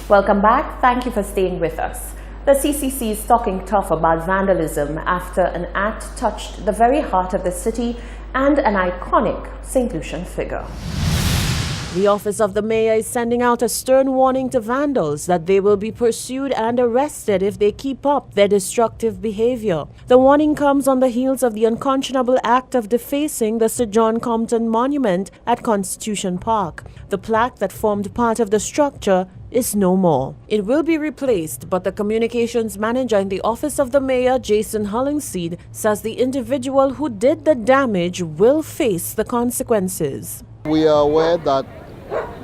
Welcome back. Thank you for staying with us. The CCC is talking tough about vandalism after an act touched the very heart of the city and an iconic St. Lucian figure. The office of the mayor is sending out a stern warning to vandals that they will be pursued and arrested if they keep up their destructive behavior. The warning comes on the heels of the unconscionable act of defacing the Sir John Compton monument at Constitution Park. The plaque that formed part of the structure is no more. It will be replaced, but the communications manager in the office of the mayor, Jason Hollingshead, says the individual who did the damage will face the consequences. We are aware that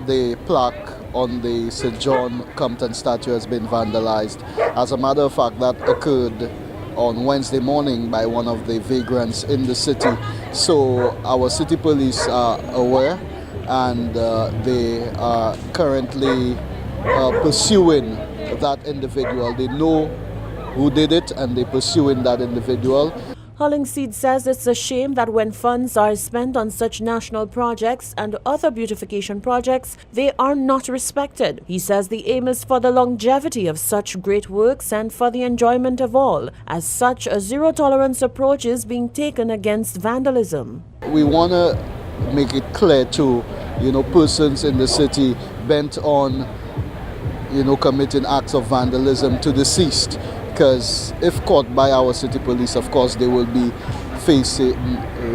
the plaque on the St. John Compton statue has been vandalized. As a matter of fact, that occurred on Wednesday morning by one of the vagrants in the city. So our city police are aware, and they are currently pursuing that individual. They know who did it and they're pursuing that individual. Hollingshead says it's a shame that when funds are spent on such national projects and other beautification projects, they are not respected. He says the aim is for the longevity of such great works and for the enjoyment of all. As such, a zero-tolerance approach is being taken against vandalism. We want to make it clear to, persons in the city bent on, committing acts of vandalism to deceased. Because if caught by our city police, of course, they will be facing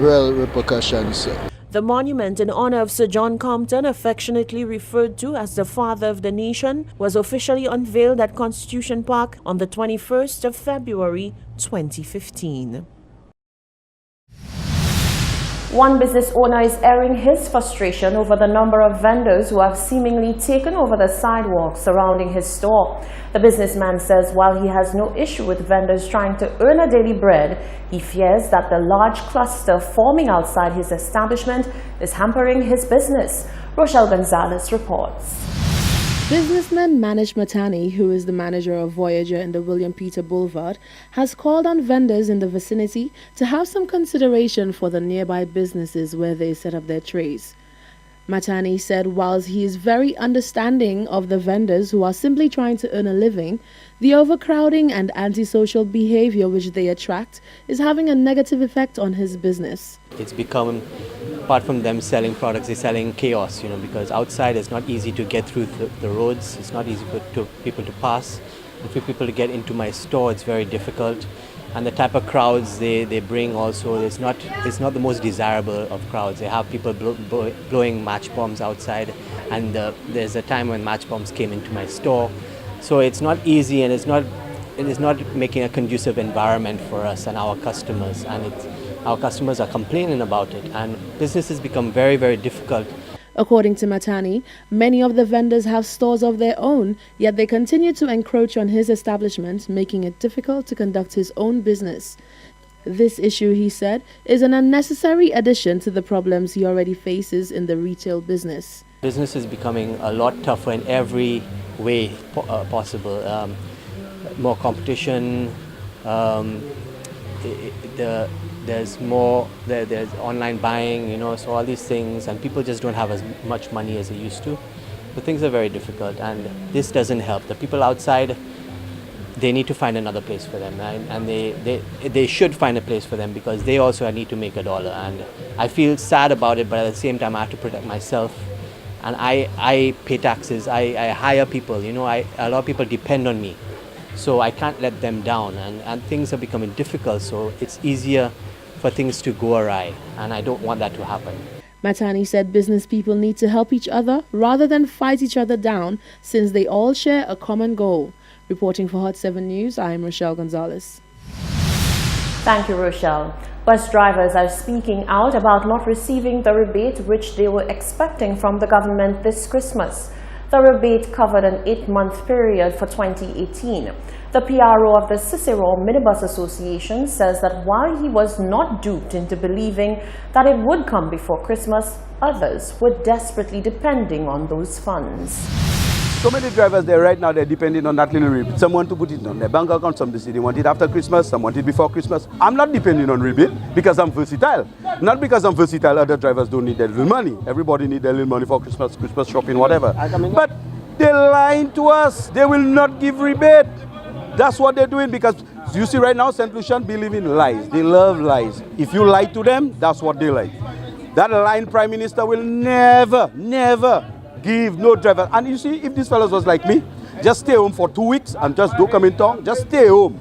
real repercussions. The monument in honor of Sir John Compton, affectionately referred to as the Father of the Nation, was officially unveiled at Constitution Park on the 21st of February 2015. One business owner is airing his frustration over the number of vendors who have seemingly taken over the sidewalks surrounding his store. The businessman says while he has no issue with vendors trying to earn a daily bread, he fears that the large cluster forming outside his establishment is hampering his business. Rochelle Gonzalez reports. Businessman Manish Matani, who is the manager of Voyager in the William Peter Boulevard, has called on vendors in the vicinity to have some consideration for the nearby businesses where they set up their trays. Matani said whilst he is very understanding of the vendors who are simply trying to earn a living, the overcrowding and antisocial behavior which they attract is having a negative effect on his business. It's become, apart from them selling products, they're selling chaos, because outside it's not easy to get through the roads, it's not easy for people to pass. And for people to get into my store, it's very difficult. And the type of crowds they bring also, it's not the most desirable of crowds. They have people blowing match bombs outside, and there's a time when match bombs came into my store. So it's not easy, and it is not making a conducive environment for us and our customers. And our customers are complaining about it, and business has become very, very difficult. According to Matani, many of the vendors have stores of their own, yet they continue to encroach on his establishment, making it difficult to conduct his own business. This issue, he said, is an unnecessary addition to the problems he already faces in the retail business. Business is becoming a lot tougher in every way possible. More competition, there's online buying, so all these things, and people just don't have as much money as they used to. So things are very difficult, and this doesn't help. The people outside, they need to find another place for them, and they should find a place for them because they also need to make a dollar. And I feel sad about it, but at the same time I have to protect myself. And I pay taxes, I hire people, a lot of people depend on me. So I can't let them down, and things are becoming difficult, so it's easier for things to go awry, and I don't want that to happen. Matani said business people need to help each other rather than fight each other down, since they all share a common goal. Reporting for Hot 7 News, I am Rochelle Gonzalez. Thank you, Rochelle. Bus drivers are speaking out about not receiving the rebate which they were expecting from the government this Christmas. The rebate covered an 8-month period for 2018. The PRO of the Cicero Minibus Association says that while he was not duped into believing that it would come before Christmas, others were desperately depending on those funds. So many drivers there right now, they're depending on that little rebate. Some want to put it on their bank account, some they want it after Christmas, some want it before Christmas. I'm not depending on rebate because I'm versatile. Not because I'm versatile, other drivers don't need their little money. Everybody needs their little money for Christmas shopping, whatever. But They're lying to us. They will not give rebate. That's what they're doing, because you see right now, St. Lucian believe in lies. They love lies. If you lie to them, that's what they like. That lying prime minister will never, never give no driver. And you see, if these fellows was like me, just stay home for 2 weeks and just don't come in town. Just stay home.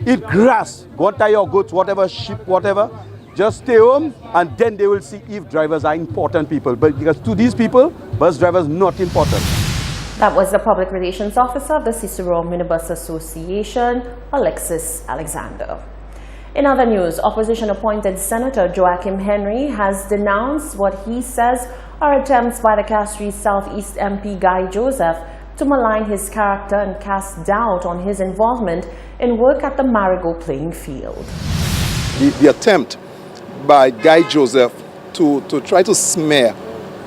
Eat grass. Go and tie your goats, whatever, sheep, whatever. Just stay home, and then they will see if drivers are important people. But because to these people, bus drivers not important. That was the Public Relations Officer of the Cicero Minibus Association, Alexis Alexander. In other news, opposition-appointed Senator Joakim Henry has denounced what he says are attempts by the Castries Southeast MP Guy Joseph to malign his character and cast doubt on his involvement in work at the Marigot playing field. The attempt by Guy Joseph to try to smear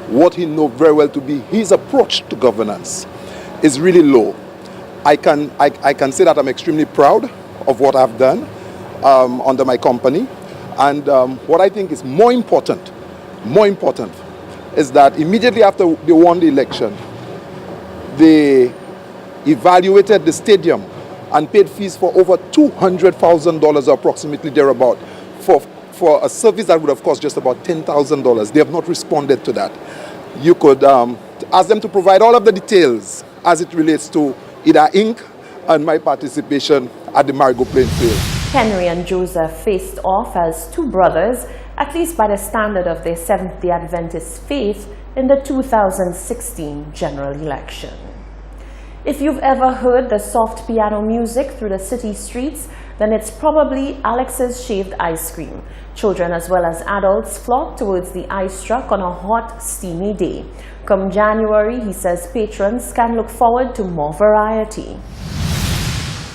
what he knows very well to be his approach to governance is really low. I can say that I'm extremely proud of what I've done under my company, and what I think is more important is that immediately after they won the election, they evaluated the stadium and paid fees for over $200,000 approximately thereabout for a service that would have cost just about $10,000. They have not responded to that. You could ask them to provide all of the details as it relates to either Inc. and my participation at the Marigot playing field. Henry and Joseph faced off as two brothers, at least by the standard of their Seventh-day Adventist faith, in the 2016 general election. If you've ever heard the soft piano music through the city streets, then it's probably Alex's Shaved Ice Cream. Children as well as adults flock towards the ice truck on a hot, steamy day. Come January, he says patrons can look forward to more variety.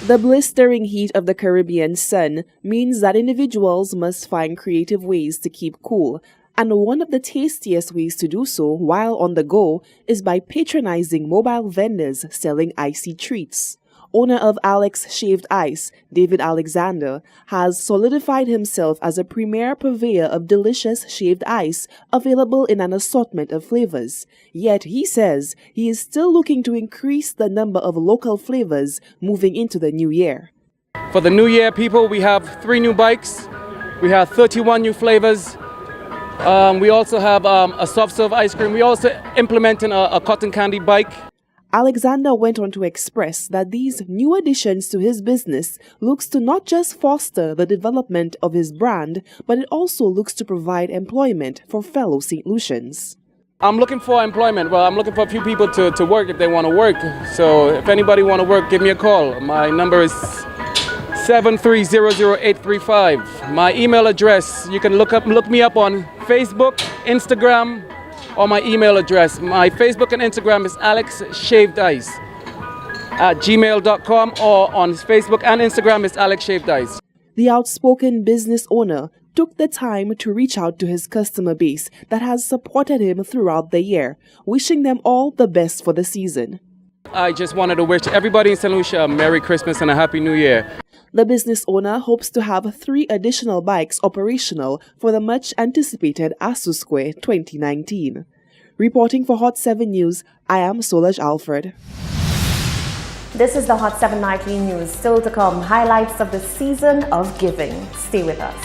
The blistering heat of the Caribbean sun means that individuals must find creative ways to keep cool, and one of the tastiest ways to do so while on the go is by patronizing mobile vendors selling icy treats. Owner of Alex Shaved Ice, David Alexander, has solidified himself as a premier purveyor of delicious shaved ice available in an assortment of flavors. Yet he says he is still looking to increase the number of local flavors moving into the new year. For the new year, people, we have 3 new bikes. We have 31 new flavors. We also have a soft serve ice cream. We also implementing a cotton candy bike. Alexander went on to express that these new additions to his business looks to not just foster the development of his brand, but it also looks to provide employment for fellow St. Lucians. I'm looking for employment. Well, I'm looking for a few people to work if they want to work. So if anybody want to work, give me a call. My number is 7300835. My email address, you can look me up on Facebook, Instagram, or my email address. My Facebook and Instagram is alexshavedice@gmail.com, or on Facebook and Instagram is alexshavedice. The outspoken business owner took the time to reach out to his customer base that has supported him throughout the year, wishing them all the best for the season. I just wanted to wish everybody in St. Lucia a Merry Christmas and a Happy New Year. The business owner hopes to have 3 additional bikes operational for the much-anticipated ASU Square 2019. Reporting for Hot 7 News, I am Solaj Alfred. This is the Hot 7 Nightly News. Still to come, highlights of the season of giving. Stay with us.